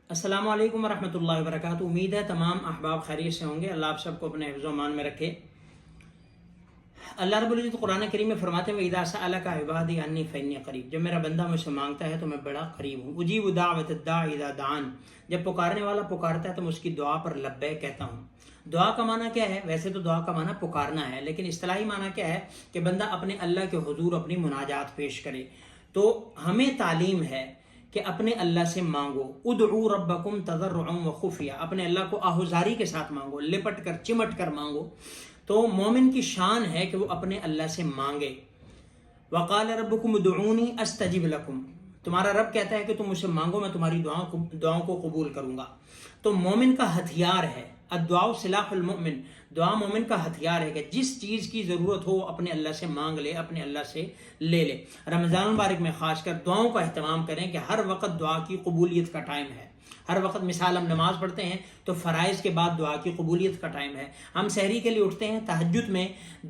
السلام علیکم ورحمۃ اللہ وبرکاتہ۔ امید ہے تمام احباب خیریت سے ہوں گے۔ اللہ آپ سب کو اپنے حفظ و امان میں رکھے۔ اللہ رب العزت قرآن کریم میں فرماتے ہیں وَإِذَا سَأَلَكَ عِبَادِي عَنِّي فَإِنِّي قَرِيبٌ، جب میرا بندہ مجھ سے مانگتا ہے تو میں بڑا قریب ہوں۔ اجیب دعوت الداعِ اذا دعان، جب پکارنے والا پکارتا ہے تو میں اس کی دعا پر لبیک کہتا ہوں۔ دعا کا معنی کیا ہے؟ ویسے تو دعا کا معنی پکارنا ہے، لیکن اصطلاحی معنی کیا ہے کہ بندہ اپنے اللہ کے حضور اپنی مناجات پیش کرے۔ تو ہمیں تعلیم ہے کہ اپنے اللہ سے مانگو، ادعوا ربکم تضرعا وخفیا، اپنے اللہ کو آہوزاری کے ساتھ مانگو، لپٹ کر چمٹ کر مانگو۔ تو مومن کی شان ہے کہ وہ اپنے اللہ سے مانگے۔ وقال ربکم ادعونی استجب لکم، تمہارا رب کہتا ہے کہ تم مجھ سے مانگو، میں تمہاری دعاؤں کو قبول کروں گا۔ تو مومن کا ہتھیار ہے، الدعاء سلاح المؤمن، دعا مومن کا ہتھیار ہے کہ جس چیز کی ضرورت ہو اپنے اللہ سے مانگ لے، اپنے اللہ سے لے لے۔ رمضان المبارک میں خاص کر دعاؤں کا اہتمام کریں کہ ہر وقت دعا کی قبولیت کا ٹائم ہے۔ ہر وقت مثال ہم نماز پڑھتے ہیں تو فرائض کے بعد دعا کی قبولیت کا ٹائم ہے۔ ہم سحری کے لیے اٹھتے ہیں، تہجد میں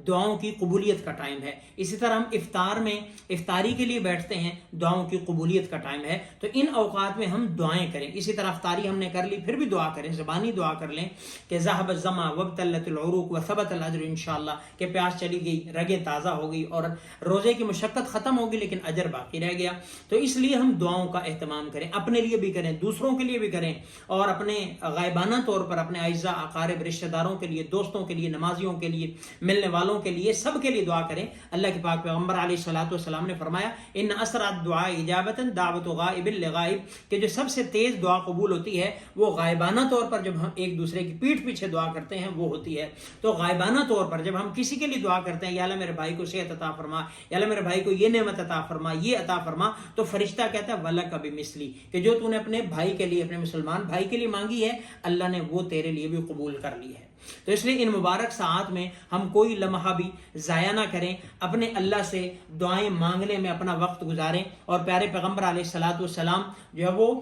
دعاؤں کی قبولیت کا ٹائم ہے۔ اسی طرح ہم افطار میں افطاری کے لیے بیٹھتے ہیں، دعاؤں کی قبولیت کا ٹائم ہے۔ تو ان اوقات میں ہم دعائیں کریں۔ اسی طرح افطاری ہم نے کر لی، پھر بھی دعا کریں، زبانی دعا کر لیں کہ ذهب الظما وابتلت العروق وثبت الاجر انشاءاللہ، کہ پیاس چلی گئی، رگیں تازہ ہو گئی اور روزے کی مشقت ختم ہوگی لیکن اجر باقی رہ گیا۔ تو اس لیے ہم دعاؤں کا اہتمام کریں، اپنے لیے بھی کریں، دوسروں کے لیے بھی کریں، اور اپنے غائبانہ طور پر اپنے اعزاء اقارب رشتہ داروں کے لیے، دوستوں کے لیے، نمازیوں کے لیے، ملنے والوں کے لیے، سب کے لیے دعا کریں۔ اللہ کے پاک پیغمبر علیہ الصلوۃ والسلام نے فرمایا ان اسرع الدعاء اجابۃ دعوت غائب لغائب، کہ جو سب سے تیز دعا قبول ہوتی ہے وہ غائبانہ طور پر جب ہم ایک دوسرے کی پیٹھ پیچھے دعا کرتے ہیں وہ ہوتی ہے۔ تو غائبانہ طور پر جب ہم کسی کے لیے دعا کرتے ہیں، یا اللہ میرے بھائی کو صحت عطا فرما، یا اللہ میرے بھائی کو یہ نعمت عطا فرما، یہ عطا فرما، تو فرشتہ کہتا ہے وَلَكَ بِمِثْلِي، کہ جو تو نے اپنے بھائی کے لیے، اپنے مسلمان بھائی کے لیے مانگی ہے، اللہ نے وہ تیرے لیے بھی قبول کر لی ہے۔ تو اس لیے ان مبارک ساعات میں ہم کوئی لمحہ بھی ضائع نہ کریں، اپنے اللہ سے دعائیں مانگنے میں اپنا وقت گزاریں۔ اور پیارے پیغمبر علیہ الصلوۃ والسلام جو ہے وہ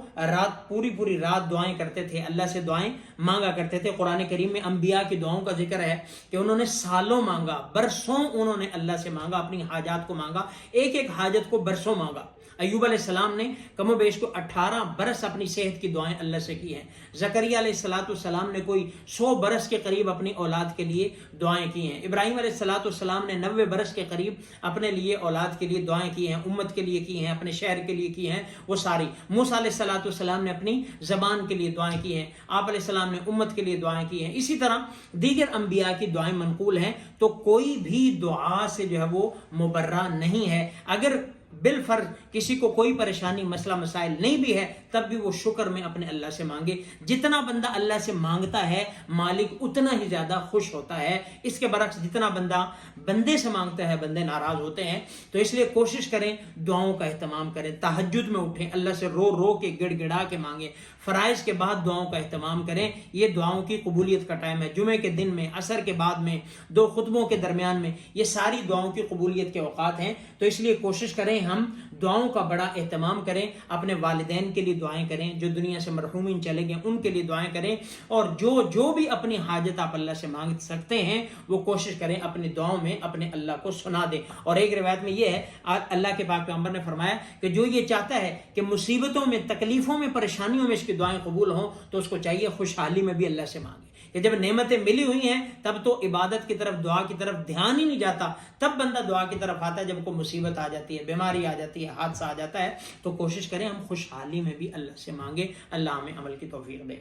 پوری رات دعائیں کرتے تھے، اللہ سے دعائیں مانگا کرتے تھے۔ قرآن کریم میں انبیاء کی دعاؤں کا ذکر ہے کہ انہوں نے سالوں مانگا، برسوں انہوں نے اللہ سے مانگا، اپنی حاجات کو مانگا، ایک ایک حاجت کو برسوں مانگا۔ ایوب علیہ السلام نے کم و بیش کو 18 برس اپنی صحت کی دعائیں اللہ سے کی ہیں۔ زکریا علیہ السلام نے کوئی 100 برس کے قریب اپنی اولاد کے لیے دعائیں کی ہیں۔ ابراہیم علیہ السلام نے 90 برس کے قریب اپنے لیے اولاد کے لیے دعائیں کی ہیں، امت کے لیے کی ہیں، اپنے شہر کے لیے کی ہیں، وہ ساری۔ موسیٰ علیہ السلام نے اپنی زبان کے لیے دعائیں کی ہیں، آپ علیہ السلام نے امت کے لیے دعائیں کی ہیں۔ اسی طرح دیگر انبیاء کی دعائیں منقول ہیں۔ تو کوئی بھی دعا سے جو ہے وہ مبرہ نہیں ہے۔ اگر بالفرض کسی کو کوئی پریشانی، مسئلہ مسائل نہیں بھی ہے، تب بھی وہ شکر میں اپنے اللہ سے مانگے۔ جتنا بندہ اللہ سے مانگتا ہے مالک اتنا ہی زیادہ خوش ہوتا ہے۔ اس کے برعکس جتنا بندہ بندے سے مانگتا ہے بندے ناراض ہوتے ہیں۔ تو اس لیے کوشش کریں، دعاؤں کا اہتمام کریں، تہجد میں اٹھیں، اللہ سے رو رو کے گڑ گڑا کے مانگیں، فرائض کے بعد دعاؤں کا اہتمام کریں۔ یہ دعاؤں کی قبولیت کا ٹائم ہے۔ جمعے کے دن میں، عصر کے بعد میں، 2 خطبوں کے درمیان میں، یہ ساری دعاؤں کی قبولیت کے اوقات ہیں۔ تو اس لیے کوشش کریں ہم دعاؤں کا بڑا اہتمام کریں، اپنے والدین کے لیے دعائیں کریں، جو دنیا سے مرحومین چلے گئے ان کے لیے دعائیں کریں، اور جو بھی اپنی حاجت آپ اللہ سے مانگ سکتے ہیں وہ کوشش کریں اپنی دعاؤں میں اپنے اللہ کو سنا دیں۔ اور ایک روایت میں یہ ہے، اللہ کے پاک پیغمبر نے فرمایا کہ جو یہ چاہتا ہے کہ مصیبتوں میں، تکلیفوں میں، پریشانیوں میں اس کی دعائیں قبول ہوں تو اس کو چاہیے خوشحالی میں بھی اللہ سے مانگے۔ کہ جب نعمتیں ملی ہوئی ہیں تب تو عبادت کی طرف، دعا کی طرف دھیان ہی نہیں جاتا، تب بندہ دعا کی طرف آتا ہے جب کوئی مصیبت آ جاتی ہے، بیماری آ جاتی ہے، حادثہ آ جاتا ہے۔ تو کوشش کریں ہم خوشحالی میں بھی اللہ سے مانگیں۔ اللہ ہمیں عمل کی توفیق دے۔